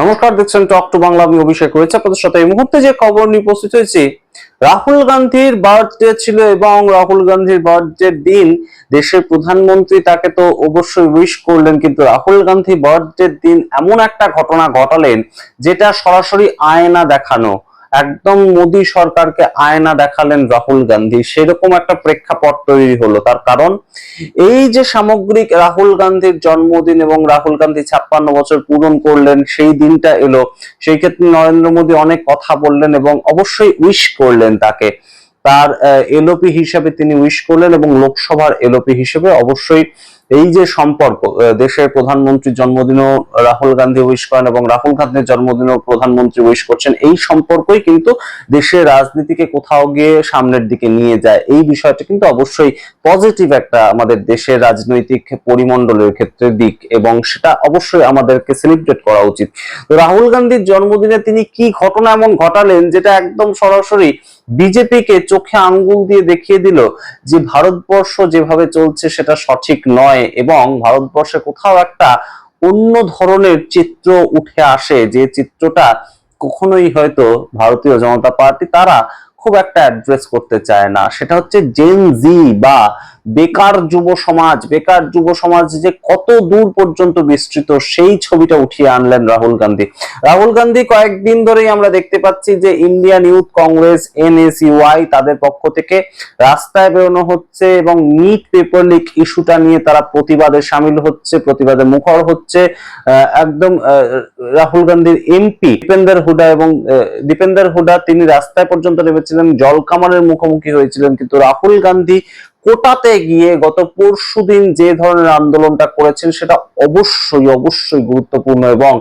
নমস্কার, দেখছেন talk to Bangla. আমি অভিষেক রয়েছে আপনাদের সাথে। এই মুহূর্তে যে খবর নিয়ে উপস্থিত হয়েছি, রাহুল গান্ধীর বার্থডে ছিল এবং রাহুল গান্ধীর বার্থডের দিন দেশের প্রধানমন্ত্রী তাকে তো অবশ্যই উইশ করলেন, কিন্তু রাহুল গান্ধী বার্থডের দিন এমন একটা ঘটনা ঘটালেন যেটা সরাসরি আয়না দেখানো, একদম মোদী সরকারকে আয়না দেখালেন রাহুল গান্ধী। সেরকম একটা প্রেক্ষাপট তৈরি হলো। তার কারণ এই যে সামগ্রিক রাহুল গান্ধীর জন্মদিন এবং রাহুল গান্ধী 56 বছর পূরণ করলেন, সেই দিনটা এলো। সেই ক্ষেত্রে নরেন্দ্র মোদী অনেক কথা বললেন এবং অবশ্যই উইশ করলেন তাকে। তার এলওপি হিসেবে তিনি উইশ করলেন এবং লোকসভার এলওপি হিসেবে অবশ্যই এই যে সম্পর্ক, দেশের প্রধানমন্ত্রীর জন্মদিনও রাহুল গান্ধী উইশ করেন এবং রাহুল গান্ধীর জন্মদিনও প্রধানমন্ত্রী উইশ করছেন। এই সম্পর্কই কিন্তু দেশের রাজনীতিকে কোথাও গিয়ে সামনের দিকে নিয়ে যায়। এই বিষয়টা কিন্তু অবশ্যই পজিটিভ একটা আমাদের দেশের রাজনৈতিক পরিমণ্ডলের ক্ষেত্রে দিক, এবং সেটা অবশ্যই আমাদেরকে সেলিব্রেট করা উচিত। তো রাহুল গান্ধীর জন্মদিনে তিনি কি ঘটনা এমন ঘটালেন যেটা একদম সরাসরি বিজেপিকে চোখে আঙ্গুল দিয়ে দেখিয়ে দিল যে ভারতবর্ষ যেভাবে চলছে সেটা সঠিক নয়, এবং ভারতবর্ষে কোথাও একটা অন্য ধরনের চিত্র উঠে আসে, যে চিত্রটা কখনোই হয়তো ভারতীয় জনতা পার্টি তারা খুব একটা অ্যাড্রেস করতে চায় না। সেটা হচ্ছে জেন জি বা বেকার যুব সমাজ। বেকার যুব সমাজ যে কত দূর পর্যন্ত বিস্তৃত, সেই ছবিটা উঠিয়ে আনলেন রাহুল গান্ধী। রাহুল গান্ধী কয়েকদিন ধরেই আমরা দেখতে পাচ্ছি যে ইন্ডিয়ান ইউথ কংগ্রেস এনএসইউআই তাদের পক্ষ থেকে রাস্তায় বেরোনো হচ্ছে এবং নিট পেপার লিক ইস্যুটা নিয়ে তারা প্রতিবাদে সামিল হচ্ছে, প্রতিবাদে মুখর হচ্ছে। একদম রাহুল গান্ধীর এমপি দীপেন্দর হুডা তিনি রাস্তায় পর্যন্ত নেমেছিলেন, জলকামানের মুখোমুখি হয়েছিলেন। কিন্তু রাহুল গান্ধী কোটাতে গিয়ে গত পরশুদিন যে ধরনের আন্দোলনটা করেছেন সেটা অবশ্যই অবশ্যই গুরুত্বপূর্ণ, এবং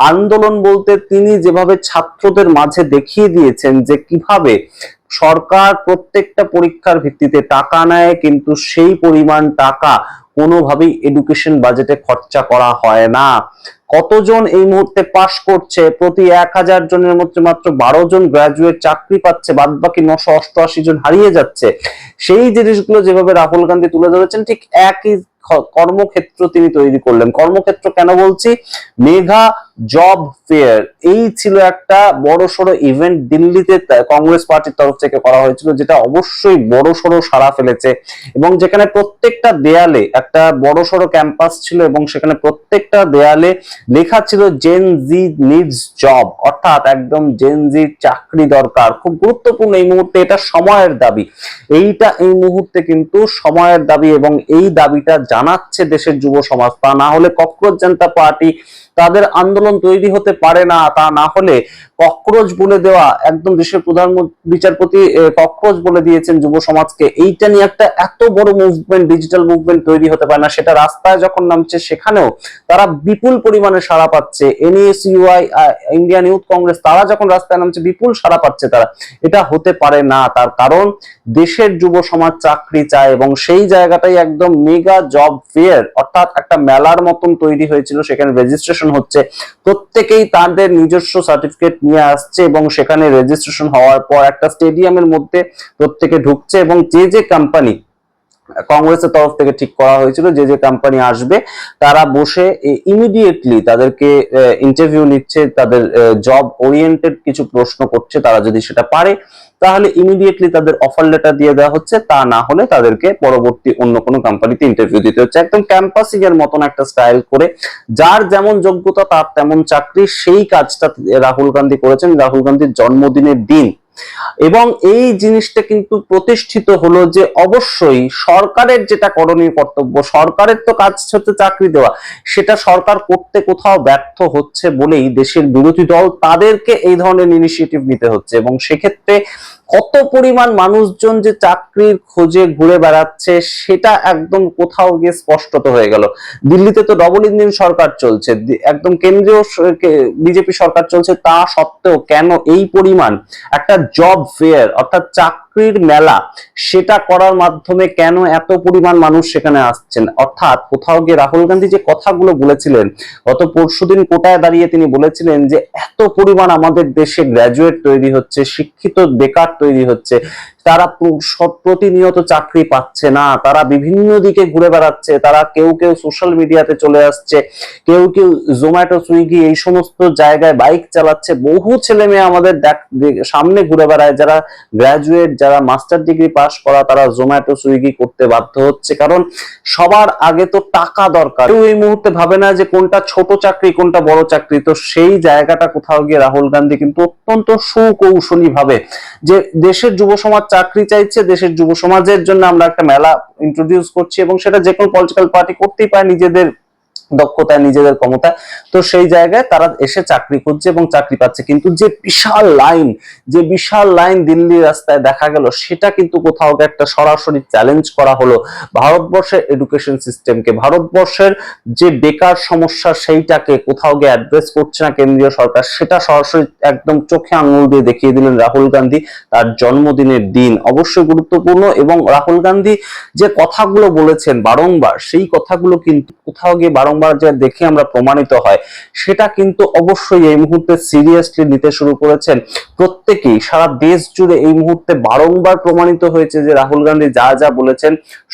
আন্দোলন বলতে তিনি যেভাবে ছাত্রদের মাঝে দেখিয়ে দিয়েছেন যে কিভাবে সরকার প্রত্যেকটা পরীক্ষার ভিত্তিতে টাকা নেয়, কিন্তু সেই পরিমাণ টাকা কোনোভাবেই এডুকেশন বাজেটে খরচা করা হয় না। কতজন এই মুহূর্তে পাশ করছে? প্রতি 1000 জনের মধ্যে মাত্র 12 জন গ্রাজুয়েট চাকরি পাচ্ছে, বাদ বাকি 988 জন হারিয়ে যাচ্ছে। সেই জিনিসগুলো যেভাবে রাহুল গান্ধী তুলে ধরেছেন, ঠিক একই কর্মক্ষেত্র তিনি তৈরি করলেন। কর্মক্ষেত্র কেন বলছি? মেগা জব ফেয়ার, এই ছিল একটা বড় সড়ো ইভেন্ট দিল্লিতে কংগ্রেস পার্টির তরফ থেকে করা হয়েছিল, যেটা অবশ্যই বড় সড়ো সাড়া ফেলেছে, এবং যেখানে প্রত্যেকটা দেয়ালে একটা বড় সড়ো ক্যাম্পাস ছিল এবং সেখানে প্রত্যেকটা দেয়ালে লেখা ছিল জেন জি নিডস জব, অর্থাৎ একদম জেন জি চাকরি দরকার। খুব গুরুত্বপূর্ণ এই মুহূর্তে, এটা সময়ের দাবি। এইটা এই মুহূর্তে কিন্তু সময়ের দাবি, এবং এই দাবিটা জানাচ্ছে দেশের যুব সমাজ। তা না হলে ককরোচ জনতা পার্টি তাদের আন্দোলন তৈরি হতে পারে না। তা না হলে ককরোচ বলে দেওয়া, একদম দেশের প্রধান বিচারপতি ককরোচ বলে দিয়েছেন যুব সমাজকে। এইটা নিয়ে একটা এত বড় মুভমেন্ট, ডিজিটাল মুভমেন্ট তৈরি হতে পারে না। সেটা রাস্তায় যখন নামছে সেখানেও তারা বিপুল পরিমাণে সাড়া পাচ্ছে। এনএসইউআই ইন্ডিয়ান ইউথ কংগ্রেস তারা যখন রাস্তায় নামছে বিপুল সাড়া পাচ্ছে তারা। এটা হতে পারে না, তার কারণ দেশের যুব সমাজ চাকরি চায়, এবং সেই জায়গাটাই একদম মেগা জব ফেয়ার, অর্থাৎ একটা মেলার মতন তৈরি হয়েছিল। সেখানে রেজিস্ট্রেশন হচ্ছে, প্রত্যেকেই তাদের নিজস্ব সার্টিফিকেট নিয়ে আসছে এবং সেখানে রেজিস্ট্রেশন হওয়ার পর একটা স্টেডিয়ামের মধ্যে প্রত্যেকে ঢুকছে, এবং যে যে কোম্পানি কংগ্রেসের তরফ থেকে ঠিক করা হয়েছিল যে যে কোম্পানি আসবে তারা বসে ইমিডিয়েটলি তাদেরকে ইন্টারভিউ নিচ্ছে, তাদের জব ওরিয়েন্টেড কিছু প্রশ্ন করছে। তারা যদি সেটা পারে তাহলে ইমিডিয়েটলি তাদের অফার লেটার দিয়ে দেওয়া হচ্ছে, তা না হলে তাদেরকে পরবর্তী অন্য কোনো কোম্পানিতে ইন্টারভিউ দিতে হচ্ছে। একদম ক্যাম্পাসিং এর মতন একটা স্টাইল করে, যার যেমন যোগ্যতা তার তেমন চাকরি, সেই কাজটা রাহুল গান্ধী করেছেন রাহুল গান্ধীর জন্মদিনের দিন। এবং এই জিনিসটা কিন্তু প্রতিষ্ঠিত হলো যে অবশ্যই সরকারের যেটা করণীয় কর্তব্য, সরকারের তো কাজ হচ্ছে চাকরি দেওয়া, সেটা সরকার করতে কোথাও ব্যর্থ হচ্ছে বলেই দেশের বিরোধী দল তাদেরকে এই ধরনের ইনিশিয়েটিভ নিতে হচ্ছে। এবং সেক্ষেত্রে কত পরিমাণ মানুষজন যে চাকরির খোঁজে ঘুরে বেড়াচ্ছে সেটা একদম কোথাও গিয়ে স্পষ্টত হয়ে গেল। দিল্লিতে তো ডবল ইঞ্জিন সরকার চলছে, একদম কেন্দ্রীয় বিজেপি সরকার চলছে, তা সত্ত্বেও কেন এই পরিমাণ একটা জব ফেয়ার অর্থাৎ চাকরির মেলা সেটা করার মাধ্যমে কেন এত পরিমাণ মানুষ সেখানে আসছেন? অর্থাৎ কোথাও গিয়ে রাহুল গান্ধী যে কথাগুলো বলেছিলেন গত পরশুদিন কোটায় দাঁড়িয়ে, তিনি বলেছিলেন যে এত পরিমাণ আমাদের দেশে গ্রাজুয়েট তৈরি হচ্ছে, শিক্ষিত বেকার তৈরি হচ্ছে, তারা প্রতিনিয়ত চাকরি পাচ্ছে না, তারা বিভিন্ন দিকে ঘুরে বেড়াচ্ছে, তারা কেউ কেউ সোশ্যাল মিডিয়াতে চলে আসছে, কেউ কেউ জোম্যাটো সুইগি এই সমস্ত জায়গায় বাইক চালাচ্ছে। বহু ছেলে মেয়ে আমাদের সামনে ঘুরে বেড়ায়, যারা গ্রাজুয়েট, যারা মাস্টার ডিগ্রি পাস করা, তারা জোম্যাটো সুইগি করতে বাধ্য হচ্ছে, কারণ সবার আগে তো টাকা দরকার। কেউ এই মুহূর্তে ভাবে না যে কোনটা ছোট চাকরি কোনটা বড় চাকরি। তো সেই জায়গাটা কোথাও গিয়ে রাহুল গান্ধী কিন্তু অত্যন্ত সুকৌশলী ভাবে, যে দেশের যুব সমাজ চাকরি চাইছে, দেশের যুব সমাজের জন্য আমরা একটা মেলা ইন্ট্রোডিউস করছি, এবং সেটা যে কোনো পলিটিক্যাল পার্টি করতেই পারে নিজেদের দক্ষতায়, নিজেদের ক্ষমতা। তো সেই জায়গায় তারা এসে চাকরি খুঁজছে এবং চাকরি পাচ্ছে। কিন্তু যে বিশাল লাইন দিল্লির রাস্তায় দেখা গেল, সেটা কিন্তু কোথাও একটা সরাসরি চ্যালেঞ্জ করা হলো ভারতবর্ষের এডুকেশন সিস্টেমকে, ভারতবর্ষের যে বেকার সমস্যা সেইটাকে কোথাও গিয়ে অ্যাড্রেস করছে না কেন্দ্রীয় সরকার, সেটা সরাসরি একদম চোখে আঙুল দিয়ে দেখিয়ে দিলেন রাহুল গান্ধী তার জন্মদিনের দিন। অবশ্যই গুরুত্বপূর্ণ, এবং রাহুল গান্ধী যে কথাগুলো বলেছেন বারংবার, সেই কথাগুলো কিন্তু কোথাও গিয়ে বারংবার যা দেখে আমরা প্রমাণিত হয়, সেটা কিন্তু অবশ্যই এই মুহূর্তে সিরিয়াসলি নিতে শুরু করেছেন প্রত্যেকেই। সারা দেশ জুড়ে এই মুহূর্তে বারংবার প্রমাণিত হয়েছে যে রাহুল গান্ধী যা যা বলেছেন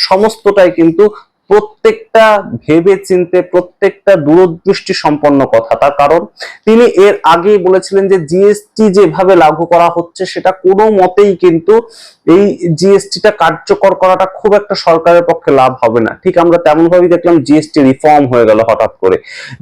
সমস্তটাই কিন্তু প্রত্যেকটা ভেবে চিন্তে, প্রত্যেকটা দূরদৃষ্টি সম্পন্ন কথা। তার কারণ তিনি এর আগেই বলেছিলেন যে জিএসটি যেভাবে লাগু করা হচ্ছে, সেটা কোনো মতেই কিন্তু এই জিএসটিটা কার্যকর করাটা খুব একটা সরকারের পক্ষে লাভ হবে না। ঠিক আমরা তেমন ভাবেই দেখলাম জিএসটি রিফর্ম হয়ে গেল হঠাৎ করে।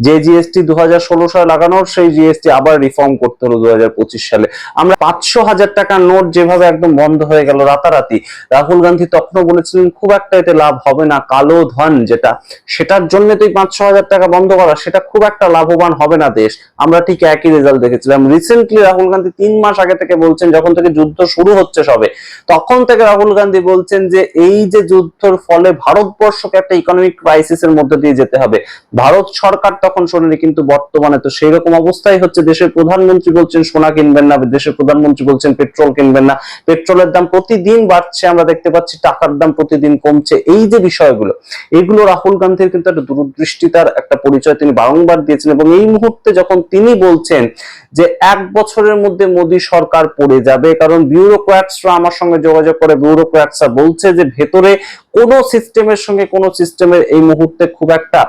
যে জিএসটি 2016 সালে লাগানোর, সেই জিএসটি আবার রিফর্ম করতে হলো 2025 সালে। আমরা 500,000 টাকার নোট যেভাবে একদম বন্ধ হয়ে গেল রাতারাতি, রাহুল গান্ধী তখনও বলেছিলেন খুব একটা এতে লাভ হবে না, কালো ধন যেটা, সেটার জন্য তো 500,000 টাকা বন্ধ করা, সেটা খুব একটা লাভবান হবে না দেশ। আমরা ঠিক একই রেজাল্ট দেখেছিলাম। রিসেন্টলি রাহুল গান্ধী 3 মাস আগে থেকে বলছেন, যখন থেকে যুদ্ধ শুরু হচ্ছে সবে, তখন থেকে রাহুল গান্ধী বলছেন যে এই যে যুদ্ধের ফলে ভারতবর্ষকে একটা ইকোনমিক ক্রাইসিসের মধ্যে দিয়ে যেতে হবে। ভারত সরকার তখন শোনেনি, কিন্তু বর্তমানে তো সেই রকম অবস্থাই হচ্ছে। দেশের প্রধানমন্ত্রী বলছেন সোনা কিনবেন না, দেশের প্রধানমন্ত্রী বলছেন পেট্রোল কিনবেন না, পেট্রোলের দাম প্রতিদিন বাড়ছে, আমরা দেখতে পাচ্ছি টাকার দাম প্রতিদিন কমছে। এই যে বিষয়গুলো, এগুলো রাহুল গান্ধীর কিন্তু একটা দূরদৃষ্টিতার একটা পরিচয় তিনি বারংবার দিয়েছেন। এবং এই মুহূর্তে যখন তিনি বলছেন যে 1 বছরের মধ্যে মোদী সরকার পড়ে যাবে, কারণ বিউরোক্র্যাটসরা আমার সঙ্গে যোগাযোগ করে, বিউরোক্র্যাটসরা বলছে যে ভেতরে কোন সিস্টেমের সঙ্গে কোন সিস্টেমের এই মুহূর্তে খুব একটা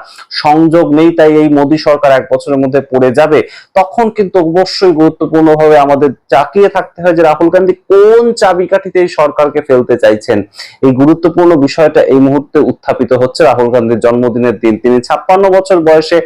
সংযোগ নেই, তাই এই মোদী সরকার 1 বছরের মধ্যে পড়ে যাবে। তখন কিন্তু অবশ্যই গুরুত্বপূর্ণভাবে আমাদের তাকিয়ে থাকতে হয় যে রাহুল গান্ধী কোন চাবিকাঠিতে এই সরকারকে ফেলতে চাইছেন। এই গুরুত্বপূর্ণ বিষয়টা এই মুহূর্তে উত্থাপিত হচ্ছে রাহুল গান্ধীর জন্মদিনের দিন। তিনি 56 বছর বয়সে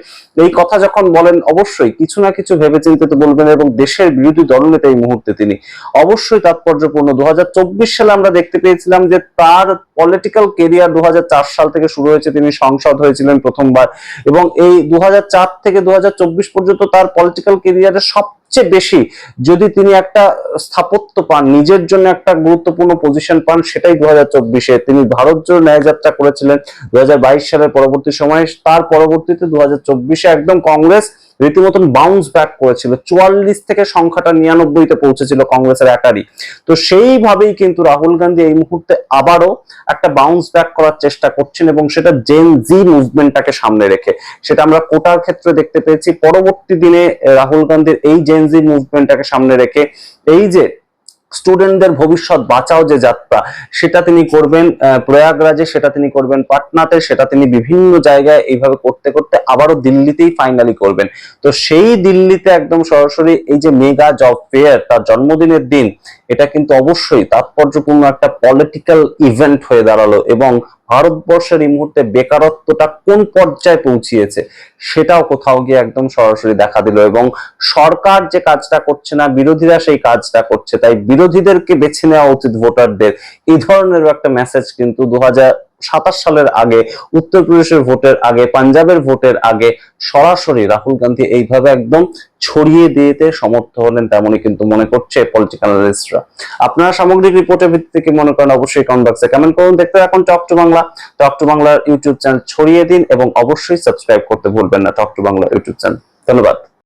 এই কথা যখন বলেন, অবশ্যই কিছু না কিছু ভেবেচিন্তে তো বলবেন, এবং দেশের বিরোধী দলনেতা এই মুহূর্তে তিনি, অবশ্যই তাৎপর্যপূর্ণ। 2024 সালে আমরা দেখতে পেয়েছিলাম যে তার পলিটিক্যাল কেরিয়ার 2004 সাল থেকে শুরু হয়েছে, তিনি সংসদ হয়েছিলেন প্রথমবার, এবং এই 2004 থেকে 2024 পর্যন্ত তার পলিটিক্যাল কেরিয়ারের সবচেয়ে বেশি যদি তিনি একটা স্থাপত্য পান, নিজের জন্য একটা গুরুত্বপূর্ণ পজিশন পান, সেটাই 2024-এ তিনি ভারত জোড়ো ন্যায়যাত্রা করেছিলেন 2022 সালের পরবর্তী সময়ে। তার পরবর্তীতে 2024-এ একদম কংগ্রেস রীতিমতন বাউন্স ব্যাক করেছিল, 44 থেকে সংখ্যাটা 99-তে পৌঁছেছিল কংগ্রেসের একারই। তো সেইভাবেই কিন্তু রাহুল গান্ধী এই মুহূর্তে আবারও একটা বাউন্স ব্যাক করার চেষ্টা করছেন, এবং সেটা জেন জি মুভমেন্টটাকে সামনে রেখে। সেটা আমরা কোটার ক্ষেত্রে দেখতে পেয়েছি। পরবর্তী দিনে রাহুল গান্ধীর এই জেন জি মুভমেন্টটাকে সামনে রেখে এই যে স্টুডেন্টদের ভবিষ্যৎ বাঁচাও যে যাত্রা, সেটা তিনি করবেন প্রয়াগরাজে, সেটা তিনি করবেন পাটনাতে, সেটা তিনি বিভিন্ন জায়গায় এইভাবে করতে করতে আবারও দিল্লিতেই ফাইনালি করবেন। তো সেই দিল্লিতে একদম সরাসরি এই যে মেগা জব ফেয়ার, তার জন্মদিনের দিন, এটা কিন্তু অবশ্যই তাৎপর্যপূর্ণ একটা পলিটিক্যাল ইভেন্ট হয়ে দাঁড়ালো। এবং ভারতবর্ষের এই মুহূর্তে বেকারত্বটা কোন পর্যায়ে পৌঁছিয়েছে সেটাও কোথাও গিয়ে একদম সরাসরি দেখা দিল। এবং সরকার যে কাজটা করছে না, বিরোধীরা সেই কাজটা করছে, তাই বিরোধীদেরকে বেছে নেওয়া উচিত ভোটারদের, এই ধরনের একটা মেসেজ কিন্তু 2027 সালের আগে, উত্তরপ্রদেশের ভোটের আগে, পাঞ্জাবের ভোটের আগে সরাসরি রাহুল গান্ধী এইভাবে একদম ছড়িয়ে দিতে সমর্থ হলেন, তেমনই কিন্তু মনে করছে পলিটিক্যাল অ্যানালিস্টরা। আপনারা সামগ্রিক রিপোর্টের ভিত্তিতে কি মনে করেন অবশ্যই কমেন্ট বক্সে কমেন্ট করুন। দেখতে রাখুন talk to Bangla. Talk to বাংলার ইউটিউব চ্যানেল ছড়িয়ে দিন, এবং অবশ্যই সাবস্ক্রাইব করতে ভুলবেন না talk to Bangla YouTube channel. ধন্যবাদ।